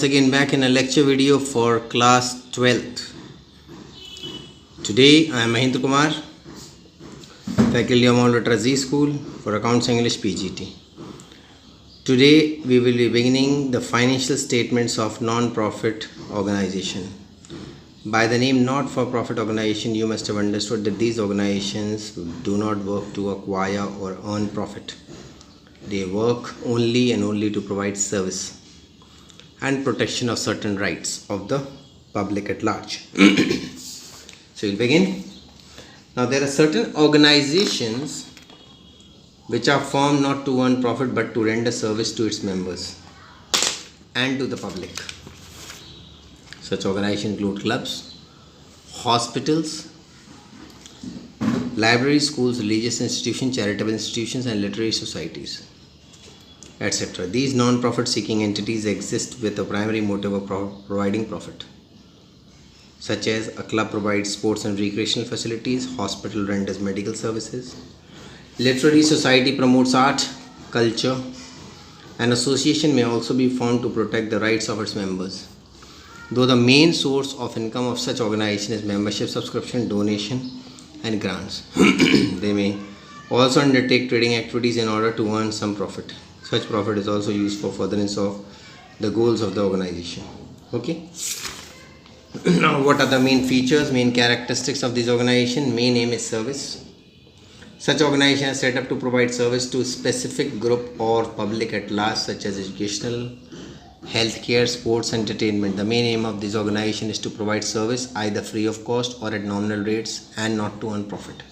Again back in a lecture video for class 12th. Today I am Mahindra Kumar, faculty of Mount Literacy School for Accounts English PGT. Today we will be beginning the financial statements of non-profit organization. By the name not-for-profit organization, you must have understood that these organizations do not work to acquire or earn profit. They work only and only to provide service and protection of certain rights of the public at large. So we'll begin. Now there are certain organizations which are formed not to earn profit but to render service to its members and to the public. Such organizations include clubs, hospitals, libraries, schools, religious institutions, charitable institutions and literary societies, etc. These non-profit seeking entities exist with a primary motive of providing profit, such as a club provides sports and recreational facilities, hospital renders medical services, literary society promotes art, culture. An association may also be formed to protect the rights of its members, though the main source of income of such organization is membership, subscription, donation and grants. They may also undertake trading activities in order to earn some profit. Such profit is also used for furtherance of the goals of the organization. Okay. Now, what are the main features, main characteristics of this organization? Main aim is service. Such organization is set up to provide service to a specific group or public at large, such as educational, healthcare, sports, entertainment. The main aim of this organization is to provide service either free of cost or at nominal rates and not to earn profit.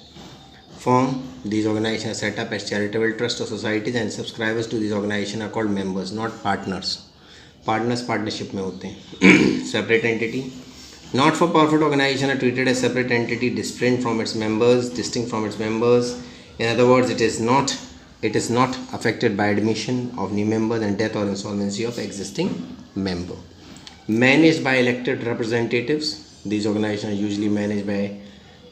These organizations are set up as charitable trusts or societies, and subscribers to these organizations are called members, not partners. Partners partnership में होते हैं. Separate entity. Not-for-profit organizations are treated as separate entity, distinct from its members. In other words, it is not affected by admission of new members and death or insolvency of existing member. Managed by elected representatives. These organizations are usually managed by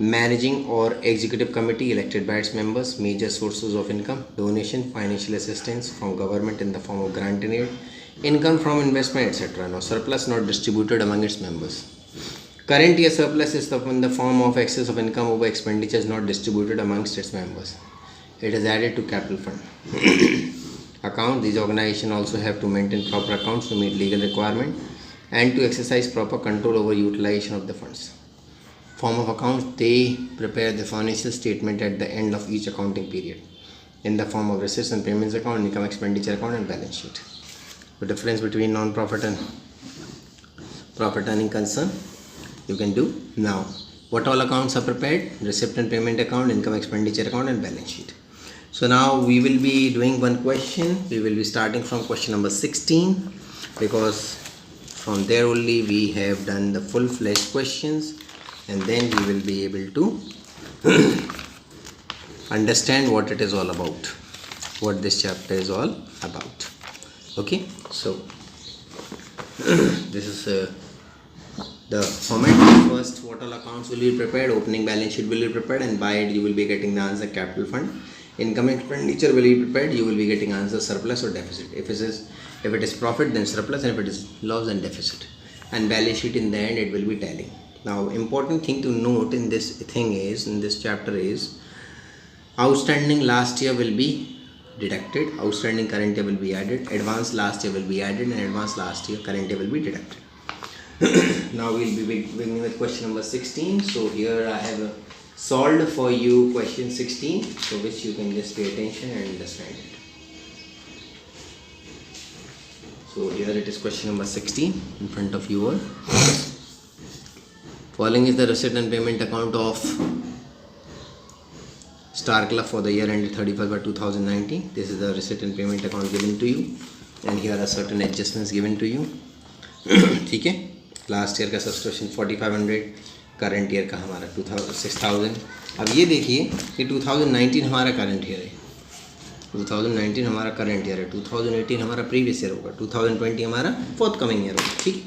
managing or executive committee elected by its members. Major sources of income: donation, financial assistance from government in the form of grant and aid, income from investment, etc. No surplus not distributed among its members. Current year surplus is in the form of excess of income over expenditures not distributed amongst its members. It is added to capital fund. Account. These organizations also have to maintain proper accounts to meet legal requirement and to exercise proper control over utilization of the funds. Form of accounts: they prepare the financial statement at the end of each accounting period in the form of receipts and payments account, income expenditure account and balance sheet. The difference between non-profit and profit earning concern you can do now. What all accounts are prepared? Receipt and payment account, income expenditure account and balance sheet. So now we will be doing one question. We will be starting from question number 16, because from there only we have done the full-fledged questions, and then we will be able to understand what it is all about, what this chapter is all about. Okay, so this is the format. First, what all accounts will be prepared, opening balance sheet will be prepared, and by it you will be getting the answer capital fund. Income expenditure will be prepared, you will be getting answer surplus or deficit. If it is profit, then surplus, and if it is loss, then deficit. And balance sheet, in the end it will be tally. Now, important thing to note in this chapter is outstanding last year will be deducted, outstanding current year will be added, advance last year will be added, and advance last year current year will be deducted. Now we'll be beginning with question number 16. So here I have solved for you question 16, so which you can just pay attention and understand it. So here it is, question number 16 in front of you all. Following is the receipt and payment account of Star Club for the year ended 31st by 2019. This is the receipt and payment account given to you, and here are certain adjustments given to you. ठीक है. Last year का subscription 4500, current year का हमारा 6000. अब ये देखिए कि 2019 हमारा करंट ईयर है, 2019 हमारा करंट ईयर है, 2018 हमारा प्रीवियस ईयर होगा, 2020 हमारा फोर्थ कमिंग ईयर होगा. ठीक.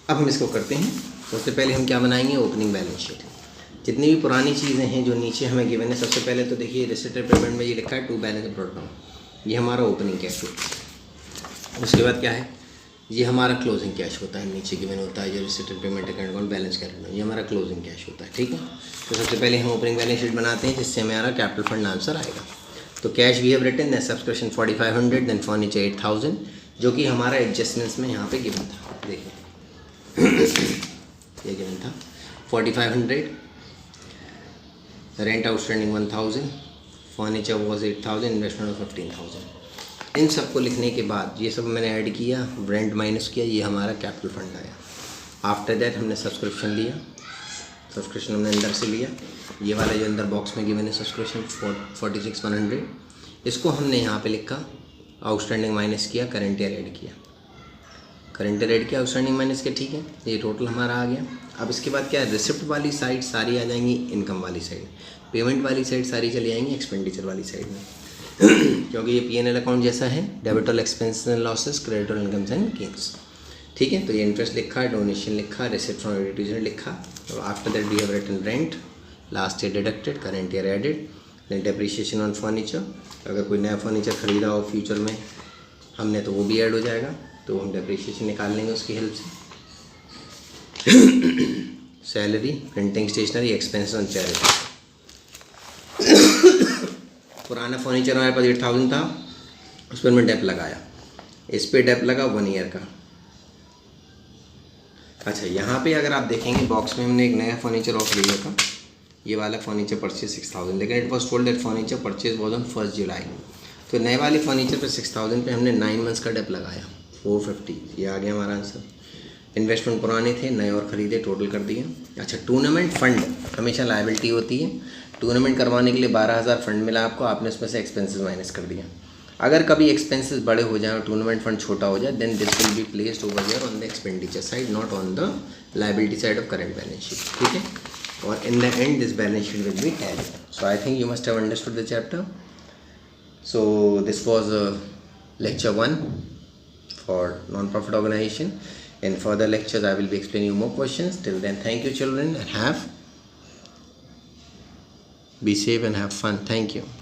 अब हम इसको करते हैं. सबसे पहले हम क्या बनाएंगे? Opening balance sheet. जितनी भी पुरानी चीज़ें हैं जो नीचे हमें गिवन है, सबसे पहले तो देखिए रिसीट एंड पेमेंट में ये लिखा है टू बैलेंस ब्रॉट डाउन, ये हमारा ओपनिंग कैश फ्लो. उसके बाद क्या है? ये हमारा क्लोजिंग कैश होता है, नीचे गिवन होता है जो रिसिटेड पेमेंट अकाउंट बैलेंस कैरेक्टर, ये हमारा क्लोजिंग कैश होता है। ठीक है, तो सबसे पहले हम ओपनिंग बैलेंस शीट बनाते हैं जिससे हमारा कैपिटल फंड आंसर आएगा। तो cash we have written then subscription 4500 then furniture 8000 जो कि हमारा एडजस्टमेंट्स में यहाँ पे गिवन था। देखिए ये गिवन था 4500, rent outstanding 1000, furniture was 8000, investment 15000। इन सब को लिखने के बाद ये सब मैंने ऐड किया, रेंट माइनस किया, ये हमारा कैपिटल फंड आया। आफ्टर दैट हमने सब्सक्रिप्शन लिया, सब्सक्रिप्शन हमने अंदर से लिया, ये वाला जो अंदर बॉक्स में गिवन है सब्सक्रिप्शन 46,100, इसको हमने यहाँ पे लिखा, आउटस्टैंडिंग माइनस किया, करंट ईयर ऐड किया, करंट ईयर ऐड किया, आउटस्टैंडिंग माइनस किया। ठीक है, ये टोटल हमारा आ गया। अब इसके बाद क्या है, रिसिप्ट वाली साइड सारी आ जाएंगी इनकम वाली साइड, पेमेंट वाली साइड सारी चली आएंगी एक्सपेंडिचर वाली साइड में क्योंकि ये P&L अकाउंट जैसा है, डेबिट और एक्सपेंसेस एंड लॉसेस, क्रेडिट और इनकम्स एंड गेन्स। ठीक है, तो ये इंटरेस्ट लिखा है, डोनेशन लिखा, रिसिप्ट फ्रॉम एडिटर लिखा। तो after that we have written rent, last year deducted, current year added, then depreciation on furniture. अगर कोई नया फर्नीचर खरीदा हो फ्यूचर में हमने तो वो भी ऐड हो जाएगा, तो हम डेप्रिसिएशन निकाल लेंगे उसकी हेल्प से। Salary, printing stationery, expense on charity. पुराना फर्नीचर हमारे पास 8000 था, उस पर मैं डेप लगाया, इस पे डेप लगा 1 ईयर का। अच्छा, यहाँ पे अगर आप देखेंगे बॉक्स में हमने एक नया फर्नीचर ऑफ लिया था, ये वाला फर्नीचर परचेज 6000, लेकिन it was told that furniture purchase was on 1 जुलाई। तो नए वाले फर्नीचर पे 6000 पे हमने 9 मंथ्स का डेप लगाया 450, ये आ गया हमारा आंसर। इन्वेस्टमेंट पुराने थे, नए और ख़रीदे, टोटल कर दिए। अच्छा, टूर्नामेंट फंड हमेशा लायबिलिटी होती है, टूर्नामेंट करवाने के लिए 12,000 फंड मिला आपको, आपने उसमें से एक्सपेंसेस माइनस कर दिया। अगर कभी एक्सपेंसेस बड़े हो जाए और टूर्नामेंट फंड छोटा हो जाए, then this will be placed over here on the expenditure side, not on the liability side of current balance sheet. ठीक है, और in the end this balance sheet will be tally. So I think you must have understood the chapter. So this was lecture 1 for non-profit organization. In further lectures I will be explaining you more questions. Till then, thank you children, and be safe and have fun. Thank you.